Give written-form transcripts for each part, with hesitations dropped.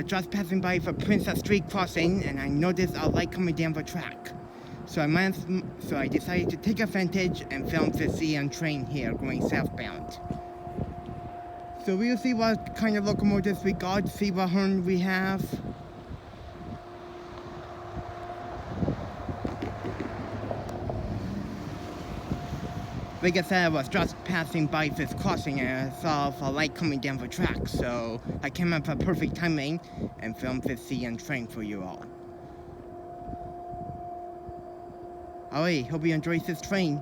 are just passing by the Princess Street crossing, and I noticed a light coming down the track. So I decided to take advantage and film the CN train here going southbound. So we'll see what kind of locomotives we got, see what horn we have. Like I said, I was just passing by this crossing and I saw a light coming down the track, so I came up with perfect timing and filmed this CN train for you all. Alright, hope you enjoy this train.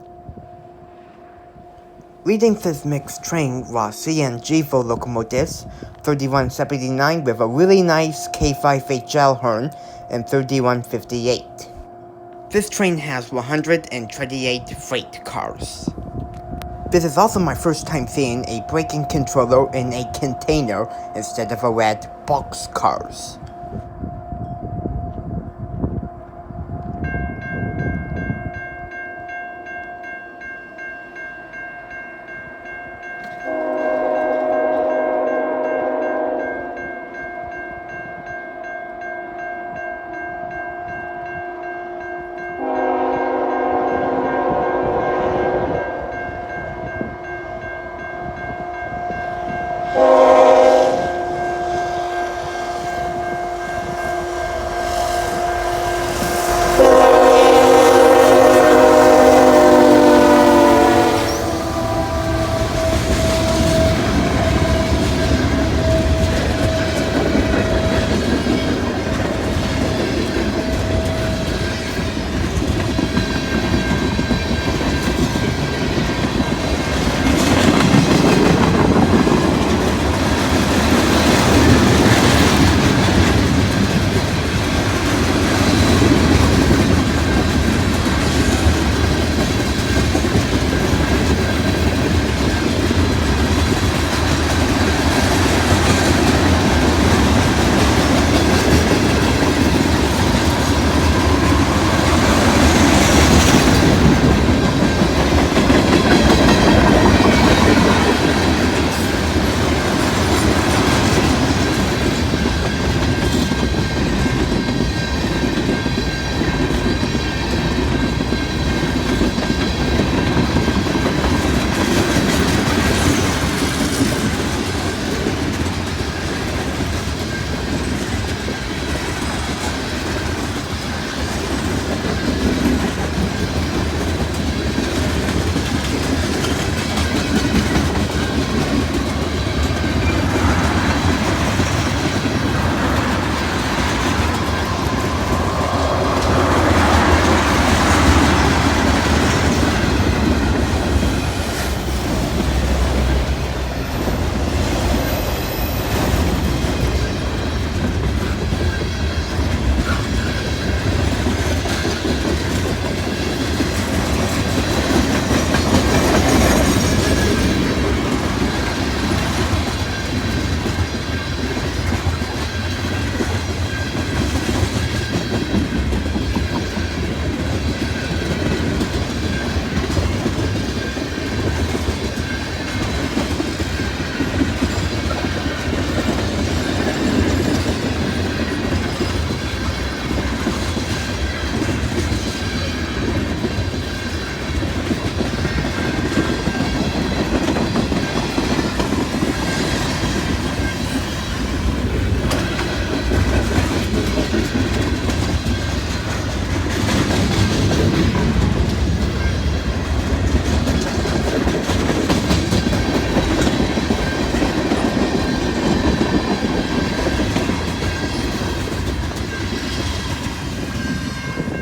Leading this mixed train was CN GEVO Locomotives, 3179 with a really nice K5HL horn and 3158. This train has 128 freight cars. This is also my first time seeing a braking controller in a container instead of a red box cars.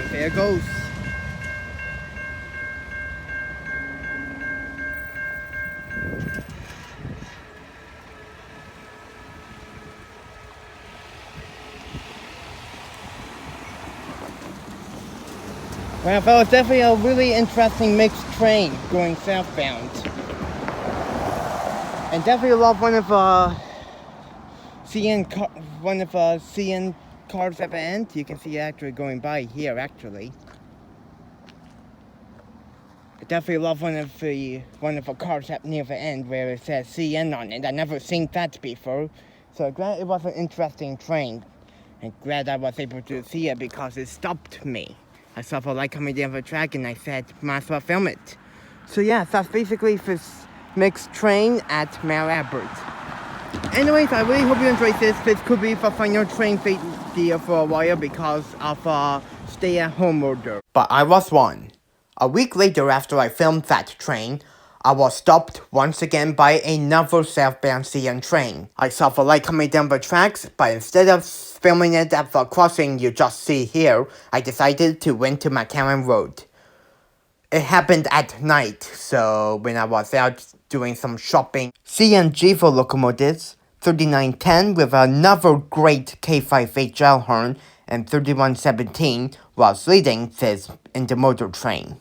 There it goes. Well, that was definitely a really interesting mixed train going southbound. And definitely love one of CN cars at the end. You can see it actually going by here actually. I definitely love one of the cars up near the end where it says CN on it. I've never seen that before. So glad it was an interesting train. And glad I was able to see it because it stopped me. I saw the light coming down the track and I said, might as well film it. So yeah, that's basically this mixed train at Mount Albert. Anyways, I really hope you enjoyed this. This could be the final train video for a while because of a stay-at-home order. But I was one. A week later after I filmed that train, I was stopped once again by another southbound CN train. I saw the light coming down the tracks, but instead of filming it at the crossing you just see here, I decided to went to McCowan Road. It happened at night, so when I was out doing some shopping, CN GEVO Locomotives, 3910 with another great K5HL horn, and 3117 was leading this Intermodal train.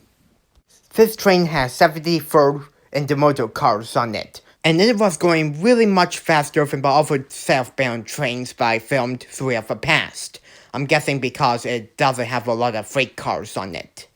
This train has 74 Intermodal cars on it, and it was going really much faster than the other southbound trains that I filmed throughout the past. I'm guessing because it doesn't have a lot of freight cars on it.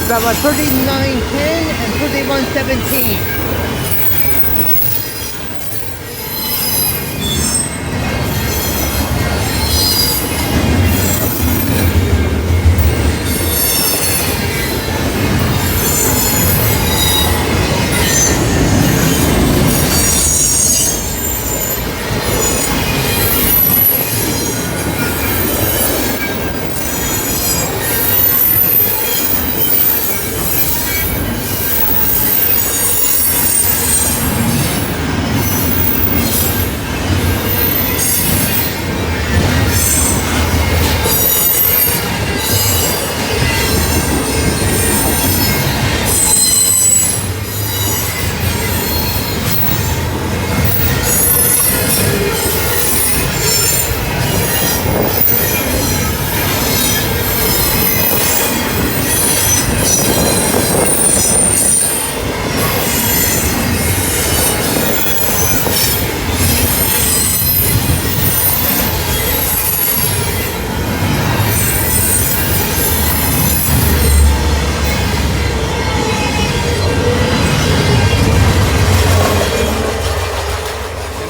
That was 3910 and 3117.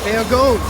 There it goes.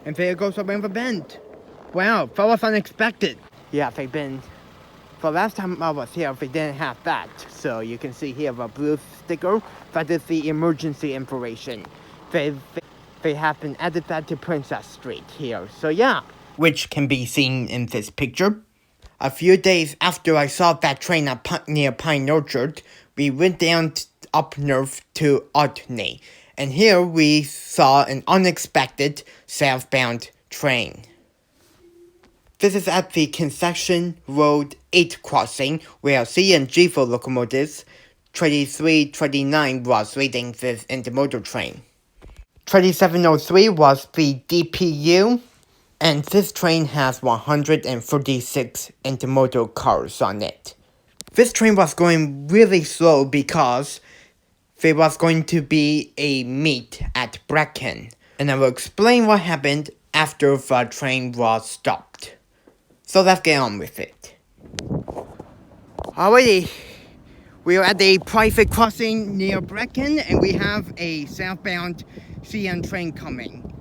And there goes around the bend. Wow, that was unexpected. Yeah, the last time I was here, they didn't have that. So you can see here the blue sticker, that is the emergency information. They have been added that to Princess Street here, so yeah. Which can be seen in this picture. A few days after I saw that train near Pine Orchard, we went down up north to Udney, and here we saw an unexpected southbound train. This is at the Concession Road 8 crossing, where C and GEVO Locomotives 2329 was leading this intermodal train. 2703 was the DPU, and this train has 136 intermodal cars on it. This train was going really slow because there was going to be a meet at Brechin, and I will explain what happened after the train was stopped. So let's get on with it. Alrighty, we are at a private crossing near Brechin, and we have a southbound CN train coming.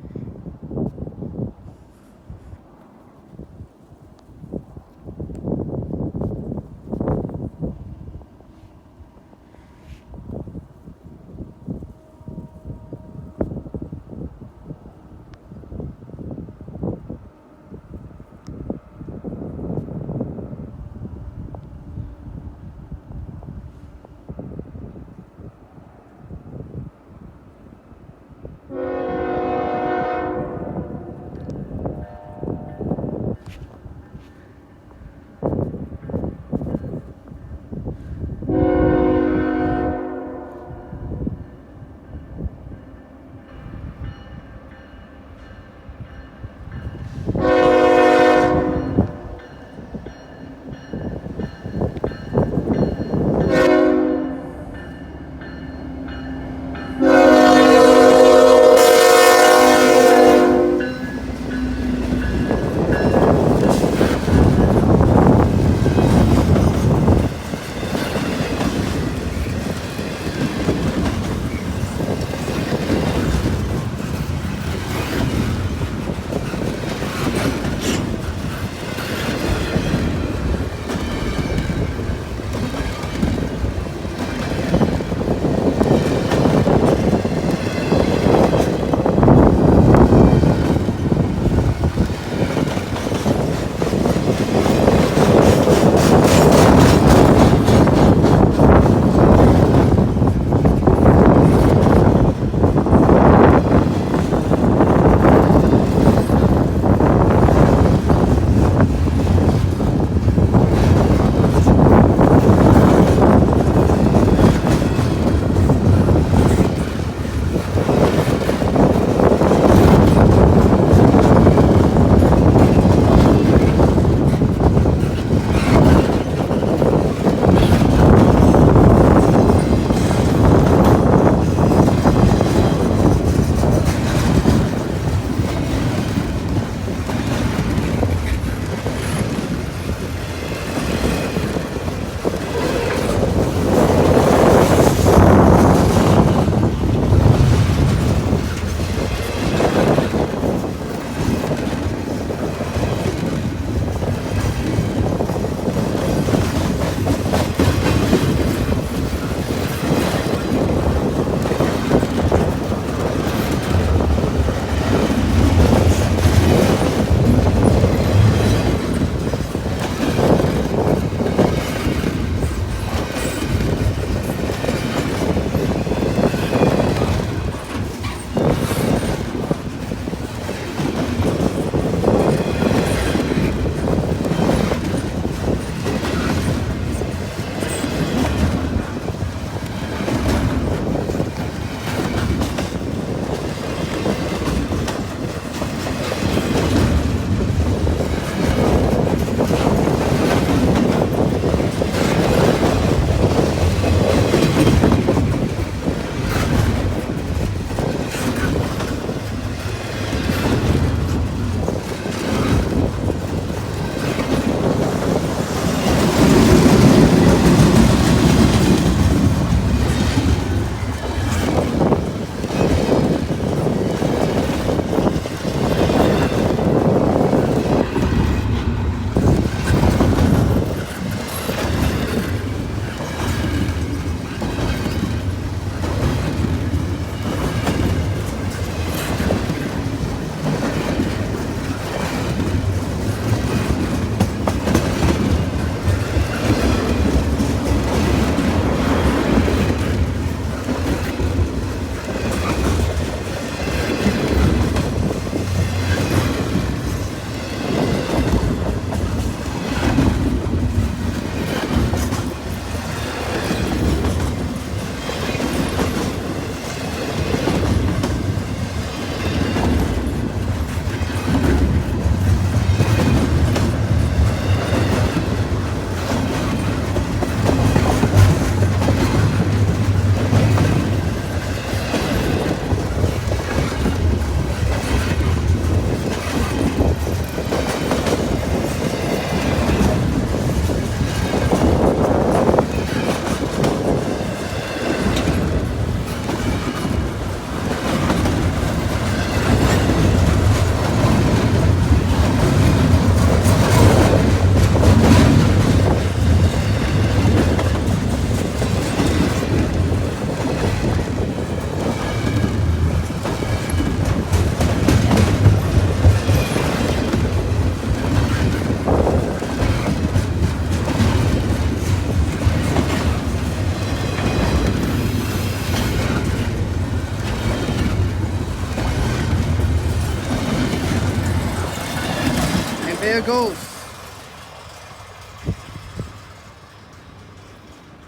it goes.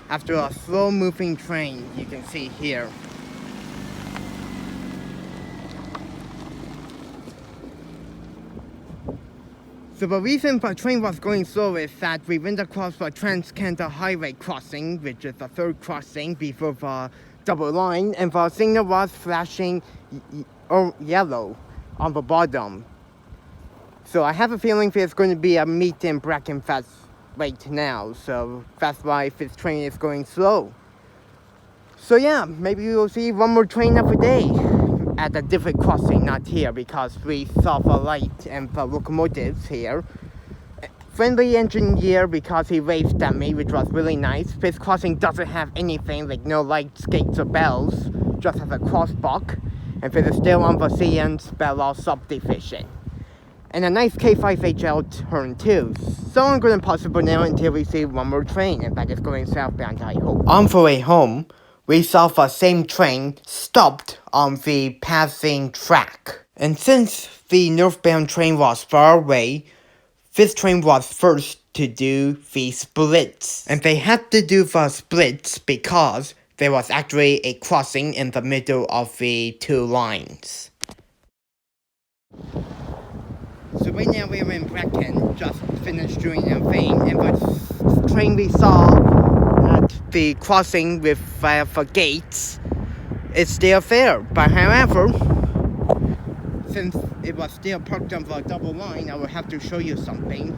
After a slow-moving train, you can see here. So the reason the train was going slow is that we went across the Trans-Canada Highway crossing, which is the third crossing before the double line, and the signal was flashing yellow on the bottom. So I have a feeling there's going to be a meet in Brechin fast right now, so that's why this train is going slow. So yeah, maybe we will see one more train of the day at a different crossing, not here, because we saw the light and the locomotives here. Friendly engineer because he waved at me, which was really nice. This crossing doesn't have anything, like no lights, gates, or bells, just has a crosswalk, and this is still on the Pefferlaw subdivision. And a nice K5HL turn too. So I'm going to pause for now until we see one more train, and that is going southbound, I hope. On the way home, we saw the same train stopped on the passing track. And since the northbound train was far away, this train was first to do the splits. And they had to do the splits because there was actually a crossing in the middle of the two lines. So right now we are in Brechin, just finished doing our thing, and the train we saw at the crossing with the gates is still there. But however, since it was still parked on the double line, I will have to show you something.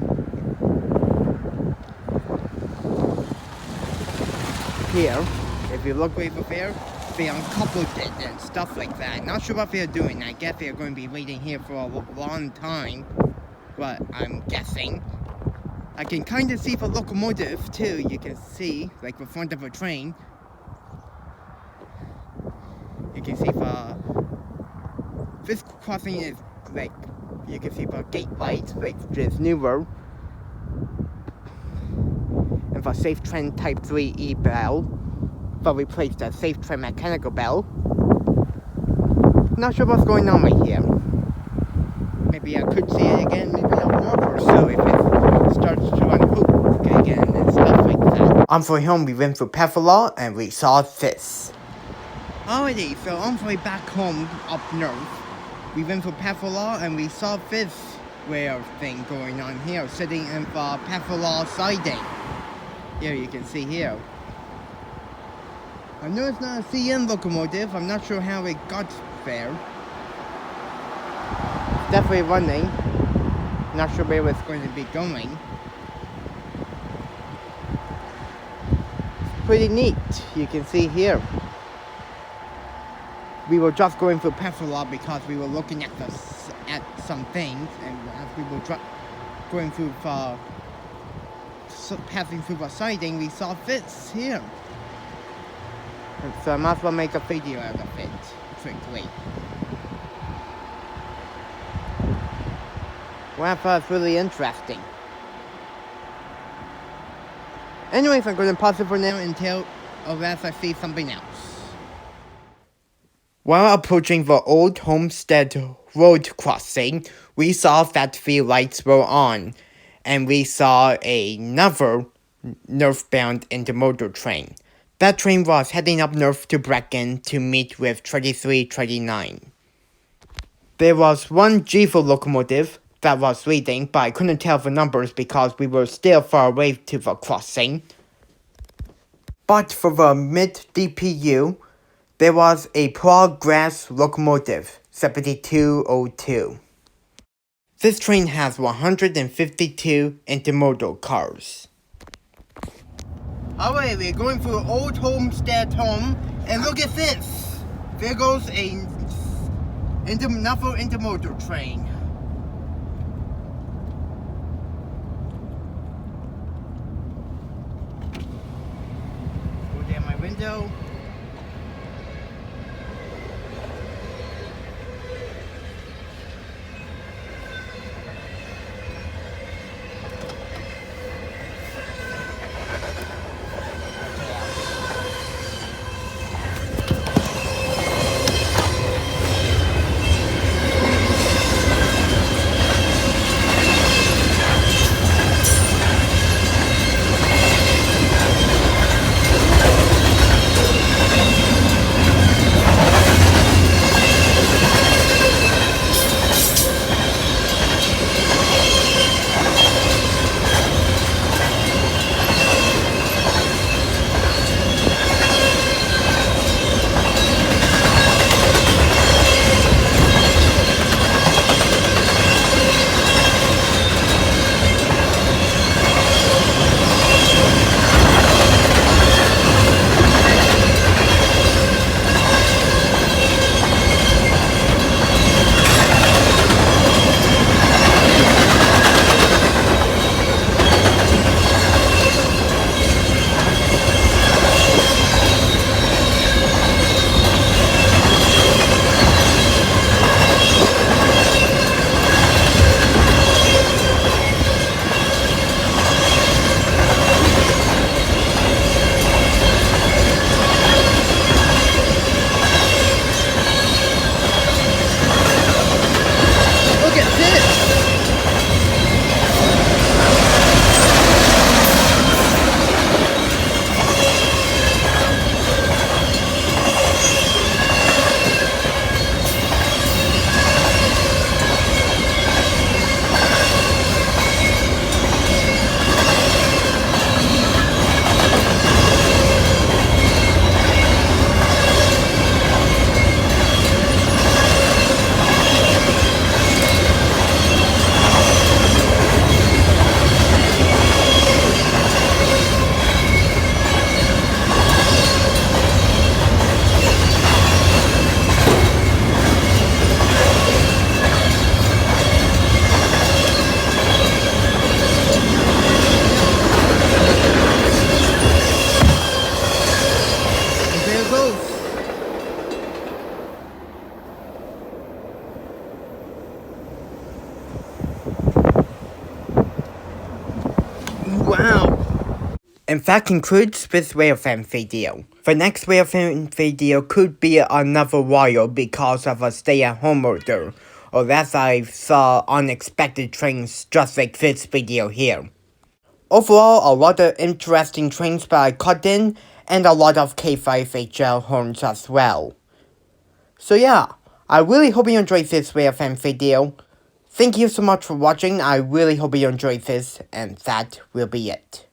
Here, if you look over there, they uncoupled it and stuff like that. Not sure what they're doing. I guess they're going to be waiting here for a long time, but I'm guessing. I can kind of see the locomotive too. You can see, like the front of a train. You can see this crossing is like, you can see the gate lights, which is newer. And the Safe Train Type 3E bell. But replaced the Safe Train mechanical bell. Not sure what's going on right here. Maybe I could see it again, maybe an hour or so if it starts to unhook again and stuff like that. On the way home, we went through Pefferlaw and we saw this. Alrighty, so on the way back home up north, we went through Pefferlaw and we saw this rail thing going on here, sitting in the Pefferlaw siding. Here you can see here. I know it's not a CN locomotive, I'm not sure how it got there. It's definitely running. Not sure where it's going to be going. It's pretty neat, you can see here. We were just going through Pefferlaw because we were looking at some things, and as we were going through passing through the siding, we saw this here. And so I might as well make a video out of it quickly. Well, I thought it was really interesting. Anyways, I'm going to pause it for now unless I see something else. While approaching the old Homestead road crossing, we saw that the lights were on, and we saw another northbound intermodal train. That train was heading up north to Brechin to meet with 3339. There was one GEVO locomotive that was leading, but I couldn't tell the numbers because we were still far away to the crossing. But for the mid-DPU, there was a progress locomotive, 7202. This train has 152 intermodal cars. Alright, we're going through old Homestead home, and look at this! There goes another intermodal train. Go down my window. And that concludes this Railfanning video. The next Railfanning video could be another while because of a stay-at-home order, or as I saw unexpected trains just like this video here. Overall, a lot of interesting trains that I cut in, and a lot of K5HL horns as well. So yeah, I really hope you enjoyed this Railfanning video. Thank you so much for watching, I really hope you enjoyed this, and that will be it.